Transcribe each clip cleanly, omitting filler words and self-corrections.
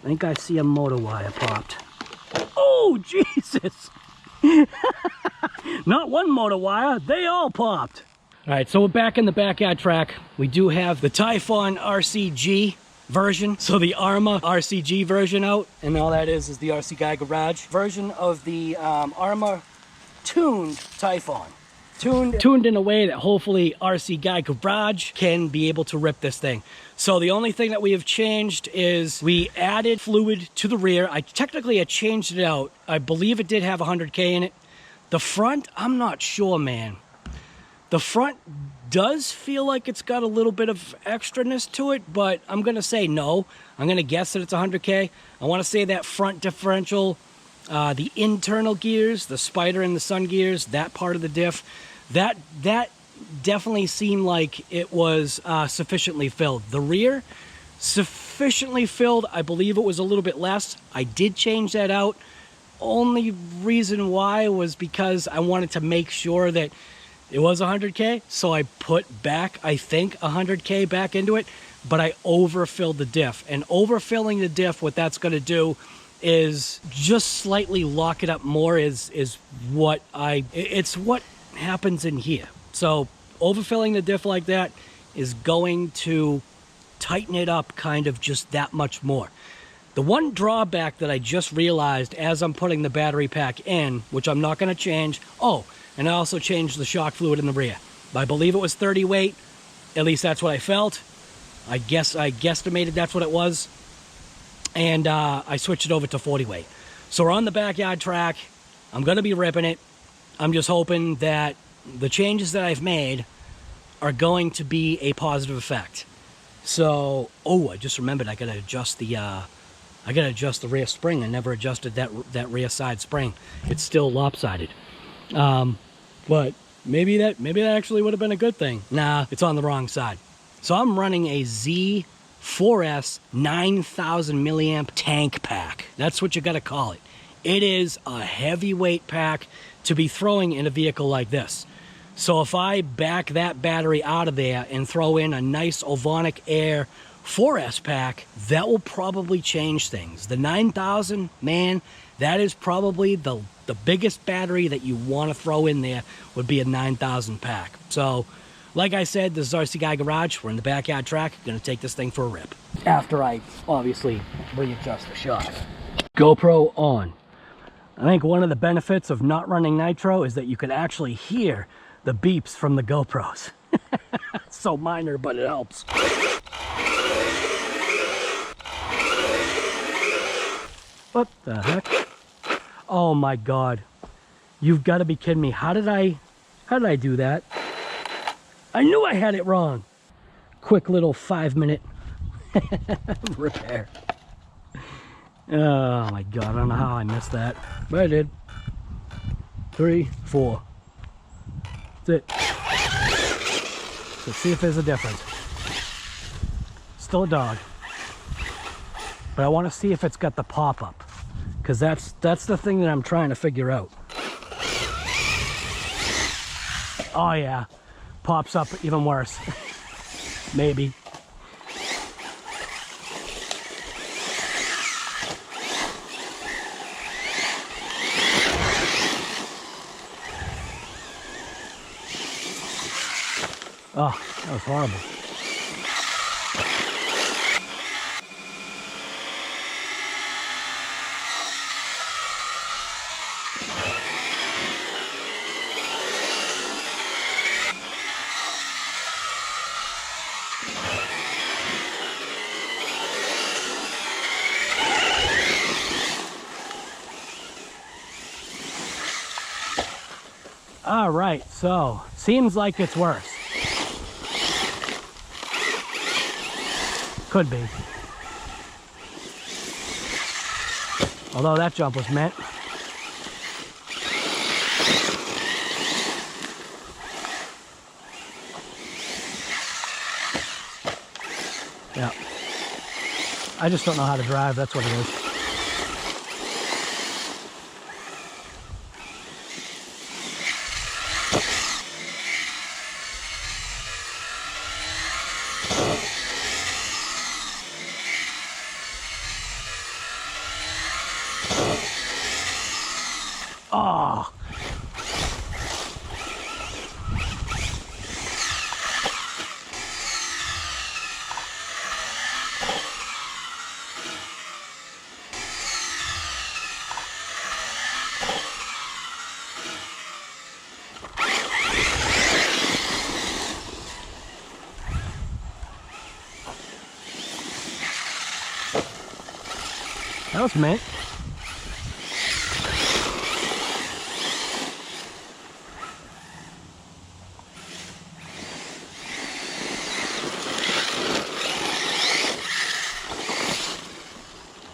I think I see a motor wire popped. Oh, Jesus! Not one motor wire, they all popped. All right, so we're back in the backyard track. We do have the Typhon RCG version, so the Arrma RCG version out, and all that is the RC Guy Garage version of the Arrma tuned Typhon. Tuned in a way that hopefully RC Guy Garage can be able to rip this thing. So the only thing that we have changed is we added fluid to the rear. I changed it out. I believe it did have 100K in it. The front, I'm not sure, man. The front does feel like it's got a little bit of extraness to it, but I'm going to say no. I'm going to guess that it's 100K. I want to say that front differential, the internal gears, the spider and the sun gears, that part of the diff, that definitely seemed like it was sufficiently filled. The rear, sufficiently filled. I believe it was a little bit less. I did change that out. Only reason why was because I wanted to make sure that it was 100K, so I put back, I think, 100K back into it, but I overfilled the diff. And overfilling the diff, what that's going to do is just slightly lock it up more it's what happens in here. So overfilling the diff like that is going to tighten it up kind of just that much more. The one drawback that I just realized as I'm putting the battery pack in, which I'm not going to change, and I also changed the shock fluid in the rear. I believe it was 30 weight, at least that's what I felt. I guesstimated that's what it was. And I switched it over to 40 weight. So we're on the backyard track. I'm going to be ripping it. I'm just hoping that the changes that I've made are going to be a positive effect. So, I just remembered I got to adjust the rear spring. I never adjusted that rear side spring. It's still lopsided. But maybe that actually would have been a good thing. Nah, it's on the wrong side. So I'm running a Z4S 9,000 milliamp tank pack. That's what you got to call it. It is a heavyweight pack to be throwing in a vehicle like this. So if I back that battery out of there and throw in a nice OVONIC Air 4S pack, that will probably change things. The 9,000, man, that is probably the biggest battery that you want to throw in there would be a 9,000 pack. So, like I said, this is RC Guy Garage. We're in the backyard track. Going to take this thing for a rip. After I, obviously, readjust the shock. GoPro on. I think one of the benefits of not running nitro is that you can actually hear the beeps from the GoPros. It's so minor, but it helps. What the heck? Oh my God. You've got to be kidding me. How did I do that? I knew I had it wrong. Quick little 5-minute repair. Oh my God, I don't know how I missed that, but I did. 3, 4. That's it. Let's see if there's a difference. Still a dog. But I want to see if it's got the pop-up, because that's the thing that I'm trying to figure out. Oh yeah, pops up even worse. Maybe. Oh, that was horrible. All right, so seems like it's worse. Could be. Although that jump was meant. Yeah. I just don't know how to drive, that's what it is. That was mint.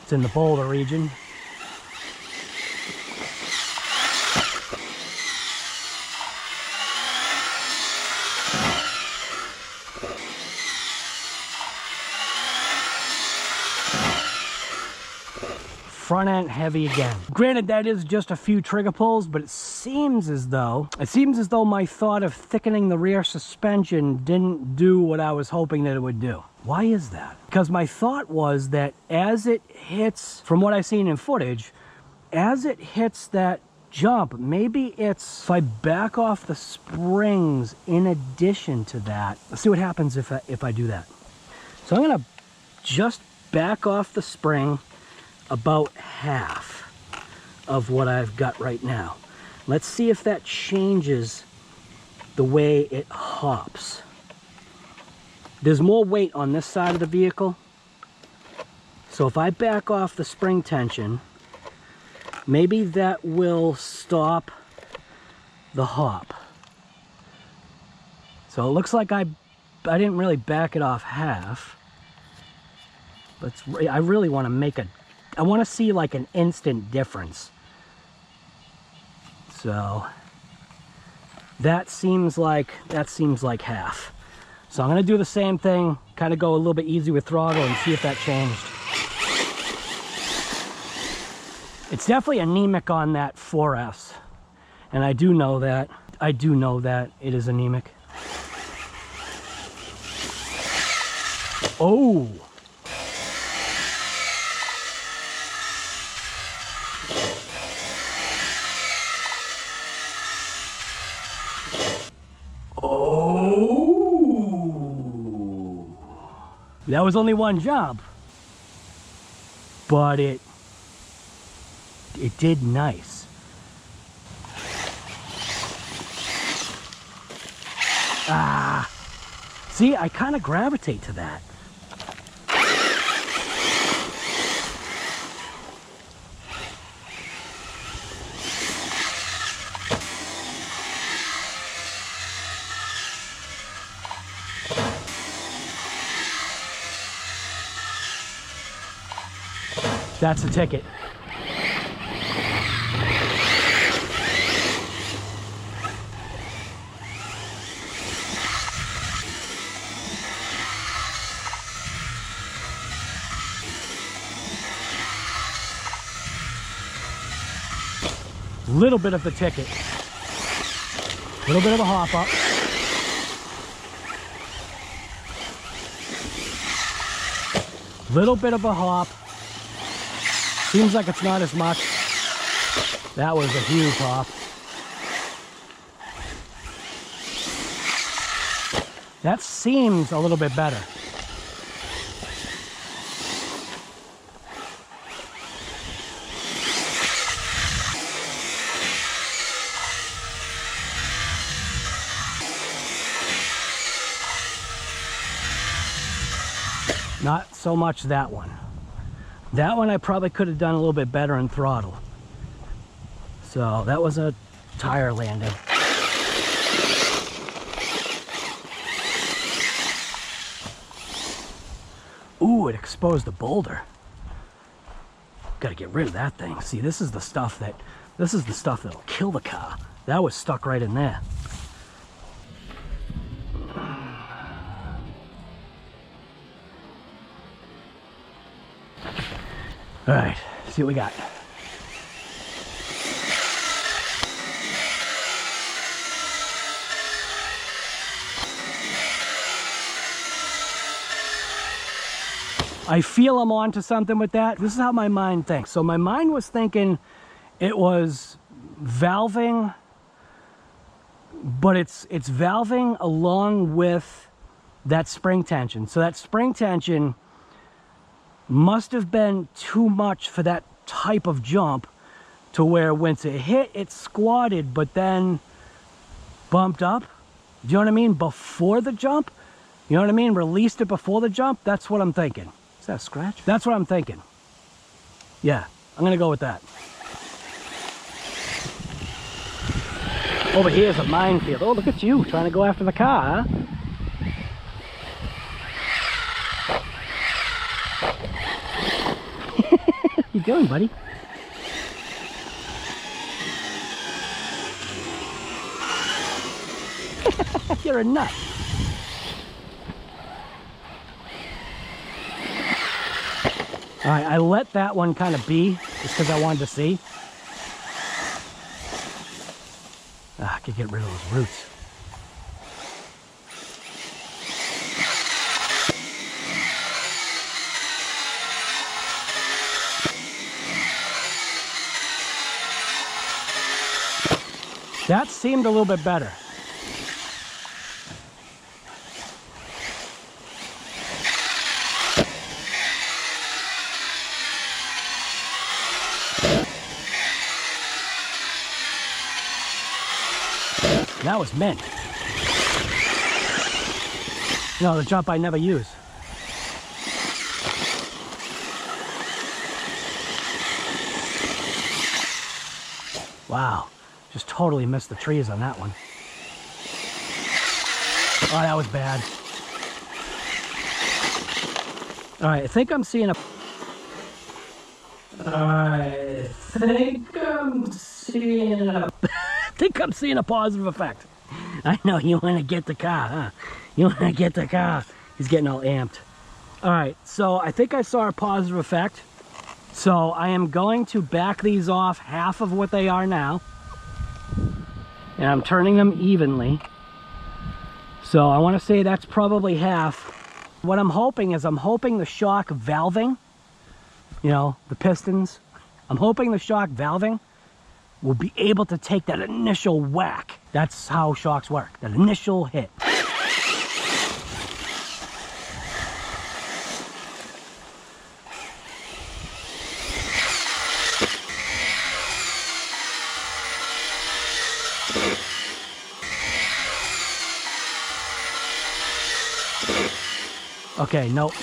It's in the boulder region. Front end heavy again. Granted, that is just a few trigger pulls, but it seems as though my thought of thickening the rear suspension didn't do what I was hoping that it would do. Why is that? Because my thought was that as it hits, from what I've seen in footage, as it hits that jump, maybe it's if I back off the springs in addition to that. Let's see what happens if I do that. So I'm gonna just back off the spring about half of what I've got right now. Let's see if that changes the way it hops. There's more weight on this side of the vehicle, so if I back off the spring tension, maybe that will stop the hop. So it looks like I didn't really back it off half, but I really want to make I want to see like an instant difference. So that seems like half. So I'm going to do the same thing, kind of go a little bit easy with throttle and see if that changed. It's definitely anemic on that 4S, and I do know that. It is anemic. Oh! That was only one jump, but it did nice. See, I kind of gravitate to that. That's the ticket. Little bit of the ticket. Little bit of a hop up. Little bit of a hop. Seems like it's not as much. That was a huge hop. That seems a little bit better. Not so much that one. That one I probably could have done a little bit better in throttle. So that was a tire landing. Ooh, it exposed the boulder. Gotta get rid of that thing. See, this is the stuff that'll kill the car. That was stuck right in there. All right, see what we got. I feel I'm onto something with that. This is how my mind thinks. So my mind was thinking it was valving, but it's valving along with that spring tension. So that spring tension must have been too much for that type of jump, to where once it hit, it squatted, but then bumped up. Do you know what I mean? Before the jump? You know what I mean? Released it before the jump? That's what I'm thinking. Is that a scratch? That's what I'm thinking. Yeah, I'm gonna go with that. Over here is a minefield. Oh, look at you, trying to go after the car, huh? What you doing, buddy? You're a nut. All right, I let that one kind of be just because I wanted to see. I could get rid of those roots. That seemed a little bit better. That was mint. You know, the jump I never use. Wow, just totally missed the trees on that one. Oh, that was bad. All right, I think I'm seeing a... I think I'm seeing a positive effect. I know, you want to get the car, huh? You want to get the car. He's getting all amped. All right, so I think I saw a positive effect. So I am going to back these off half of what they are now. And I'm turning them evenly. So I want to say that's probably half. What I'm hoping is, I'm hoping the shock valving, you know, the pistons, I'm hoping the shock valving will be able to take that initial whack. That's how shocks work, that initial hit. Okay, nope.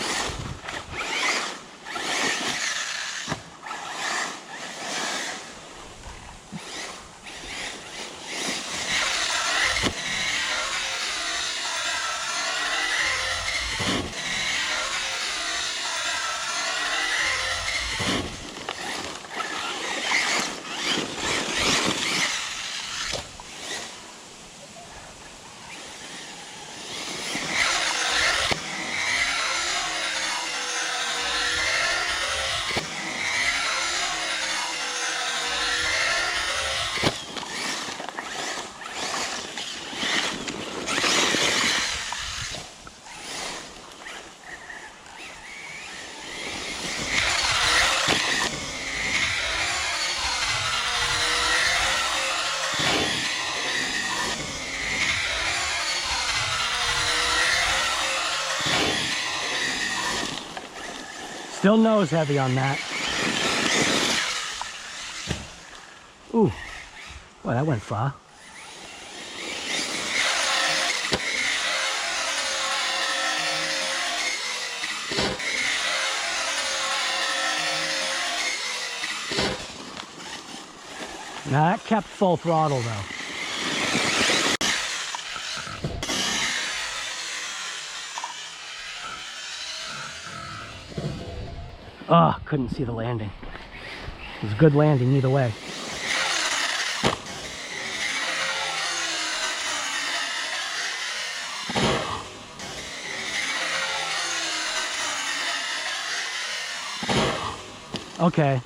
Still nose heavy on that. Ooh, well, that went far. Now that kept full throttle though. Oh, couldn't see the landing. It was a good landing either way. Okay.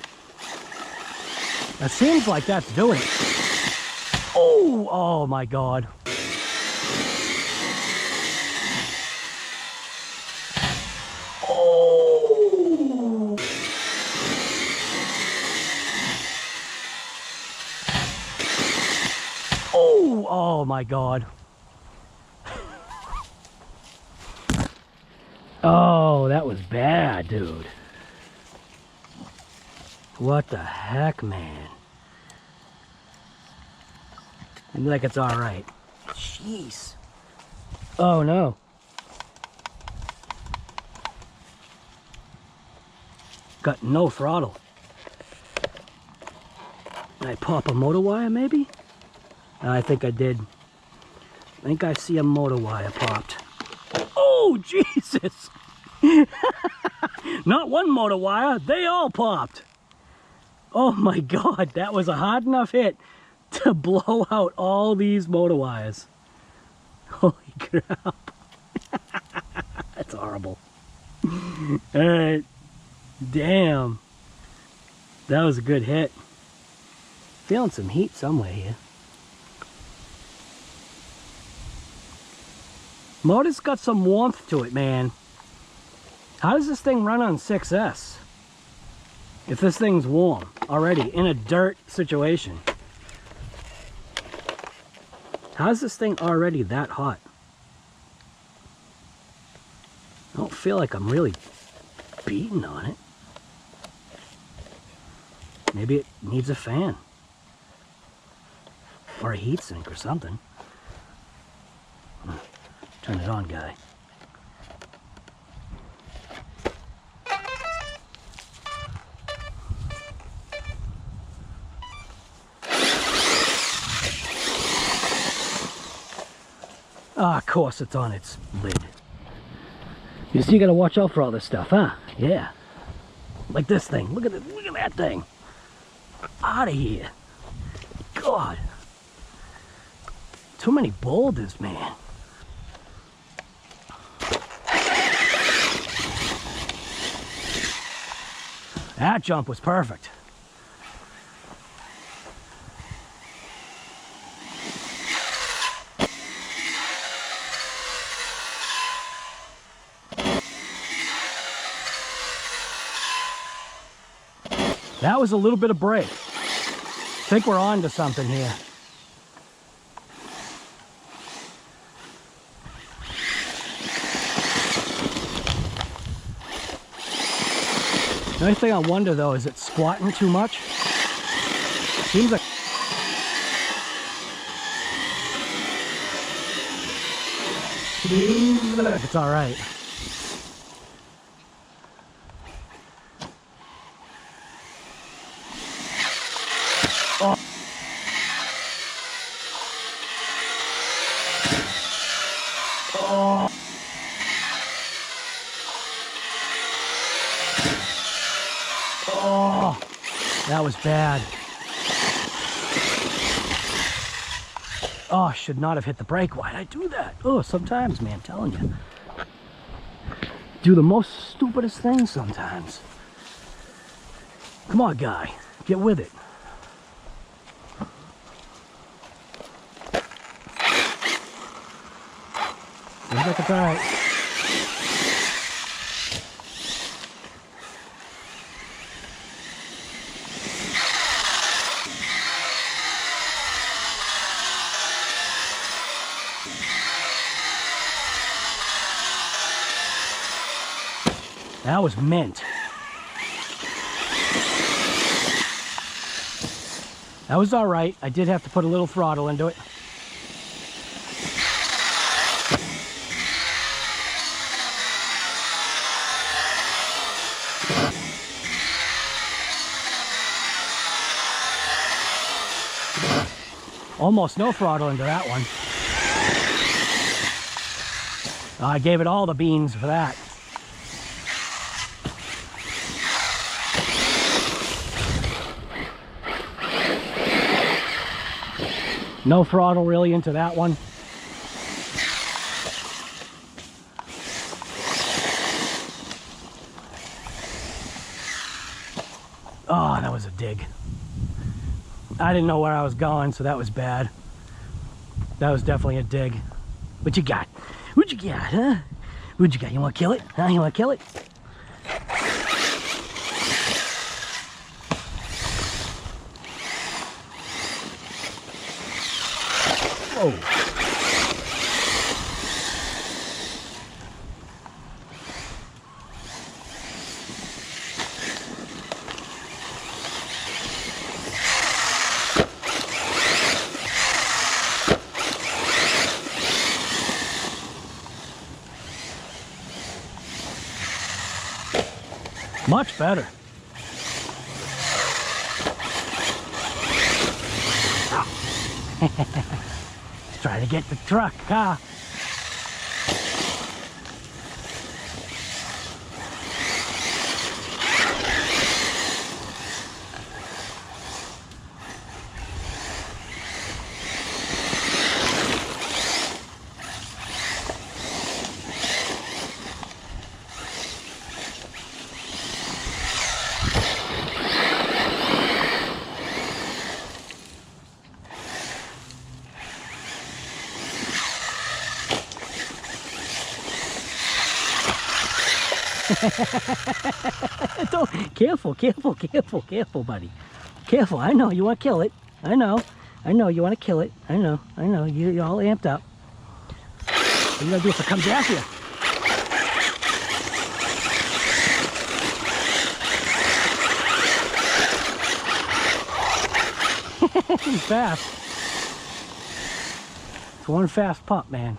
That seems like that's doing it. Oh, oh my God. Oh my God. Oh, that was bad, dude. What the heck, man? Seems like it's all right. Jeez. Oh no. Got no throttle. Did I pop a motor wire maybe? I think I did. I think I see a motor wire popped. Oh, Jesus! Not one motor wire, they all popped. Oh my God, that was a hard enough hit to blow out all these motor wires. Holy crap. That's horrible. Alright. Damn. That was a good hit. Feeling some heat somewhere here. Motor's got some warmth to it, man. How does this thing run on 6S? If this thing's warm already in a dirt situation. How's this thing already that hot? I don't feel like I'm really beating on it. Maybe it needs a fan. Or a heat sink or something. Turn it on, guy. Ah, of course it's on its lid. You see, you gotta watch out for all this stuff, huh? Yeah. Like this thing. Look at it. Look at that thing. Out of here. God. Too many boulders, man. That jump was perfect. That was a little bit of break. I think we're on to something here. The only thing I wonder though, is it squatting too much? Seems like it's all right. Oh. Oh. Oh, that was bad. Oh, I should not have hit the brake. Why'd I do that? Oh, sometimes, man, I'm telling you. Do the most stupidest things sometimes. Come on, guy. Get with it. Seems like it's all right. That was mint. That was all right. I did have to put a little throttle into it. Almost no throttle into that one. I gave it all the beans for that. No throttle really into that one. Oh, that was a dig. I didn't know where I was going, so that was bad. That was definitely a dig. What you got? What you got, huh? What you got? You want to kill it? Huh? You want to kill it? Whoa. much better. Try to get the truck, huh? Careful, careful, careful, careful, buddy. Careful. I know you want to kill it. I know you want to kill it. I know. You're all amped up. What are you gonna do if it comes after you? He's fast. It's one fast pup, man.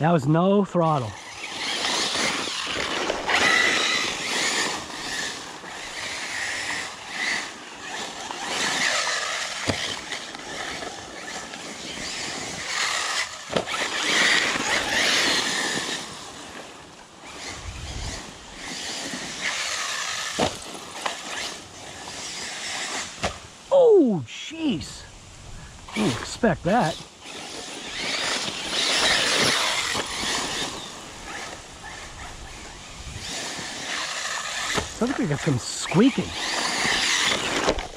That was no throttle. Oh, jeez. Didn't expect that. I think we got some squeaking.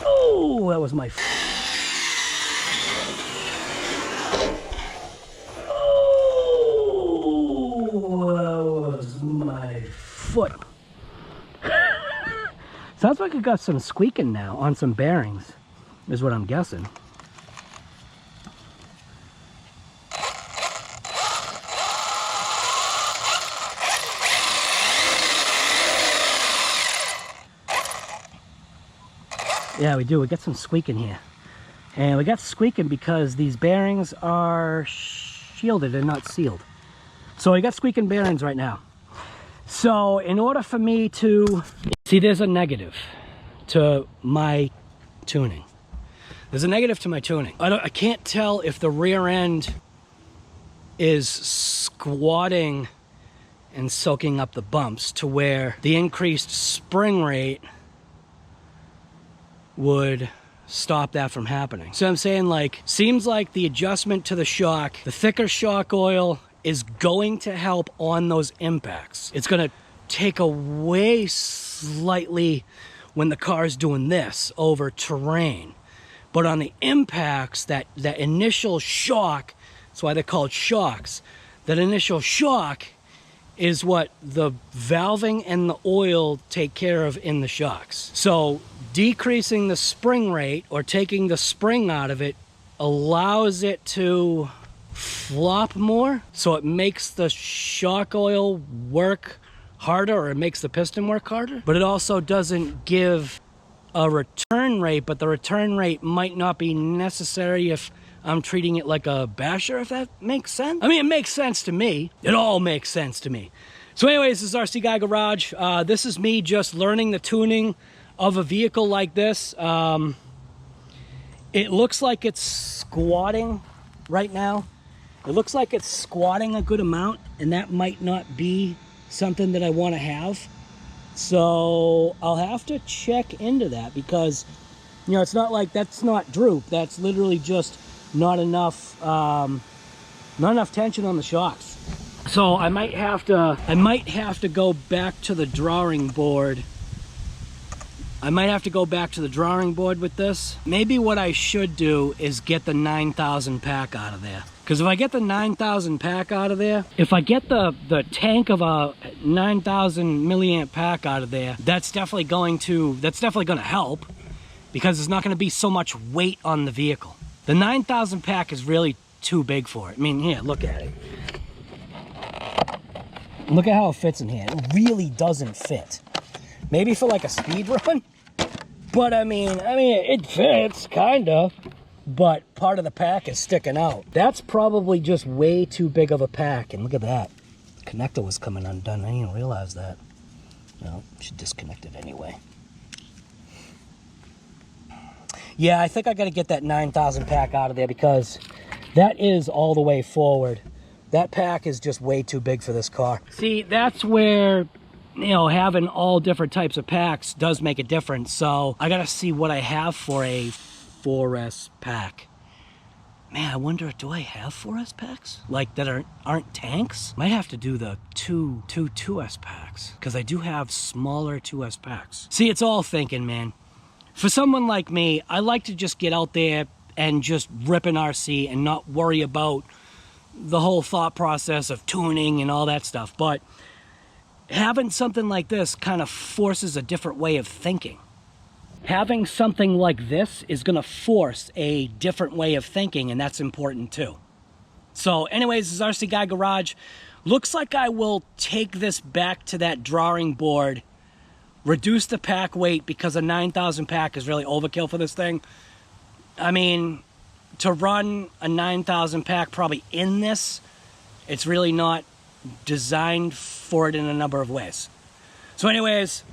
Oh, that was my. Oh, that was my foot. Sounds like it got some squeaking now on some bearings, is what I'm guessing. Yeah, we do. We got some squeaking here. And we got squeaking because these bearings are shielded and not sealed. So I got squeaking bearings right now. So in order for me to... See, there's a negative to my tuning. There's a negative to my tuning. I can't tell if the rear end is squatting and soaking up the bumps to where the increased spring rate would stop that from happening. So I'm saying, like, seems like the adjustment to the shock, the thicker shock oil is going to help on those impacts. It's gonna take away slightly when the car's doing this over terrain. But on the impacts, that initial shock, that's why they're called shocks, that initial shock is what the valving and the oil take care of in the shocks. So decreasing the spring rate or taking the spring out of it allows it to flop more, so it makes the shock oil work harder, or it makes the piston work harder. But it also doesn't give a return rate, but the return rate might not be necessary if I'm treating it like a basher, if that makes sense. I mean, it makes sense to me. It all makes sense to me. So anyways, this is RC Guy Garage. This is me just learning the tuning of a vehicle like this. It looks like it's squatting right now. It looks like it's squatting a good amount, and that might not be something that I want to have. So I'll have to check into that, because, you know, it's not like that's not droop. That's literally just not enough tension on the shocks. So I might have to go back to the drawing board. I might have to go back to the drawing board with this. Maybe what I should do is get the 9,000 pack out of there. Because if I get the 9,000 pack out of there, if I get the tank of a 9,000 milliamp pack out of there, that's definitely going to help, because there's not going to be so much weight on the vehicle. The 9,000 pack is really too big for it. I mean, here, look at it. Look at how it fits in here. It really doesn't fit. Maybe for like a speed run. But I mean, it fits, kinda. But part of the pack is sticking out. That's probably just way too big of a pack. And look at that. The connector was coming undone. I didn't even realize that. No, should disconnect it anyway. Yeah, I think I gotta get that 9,000 pack out of there because that is all the way forward. That pack is just way too big for this car. See, that's where, you know, having all different types of packs does make a difference. So I gotta see what I have for a 4S pack. Man, I wonder, do I have 4S packs? Like that aren't tanks? Might have to do the two 2S packs because I do have smaller 2S packs. See, it's all thinking, man. For someone like me, I like to just get out there and just rip an RC and not worry about the whole thought process of tuning and all that stuff. But having something like this kind of forces a different way of thinking. Having something like this is going to force a different way of thinking, and that's important too. So anyways, this is RC Guy Garage. Looks like I will take this back to that drawing board, reduce the pack weight because a 9,000 pack is really overkill for this thing. I mean, to run a 9,000 pack probably in this, it's really not designed for it in a number of ways. So anyways,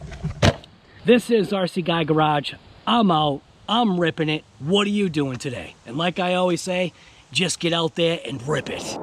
this is RC Guy Garage. I'm out. I'm ripping it. What are you doing today? And like I always say, just get out there and rip it.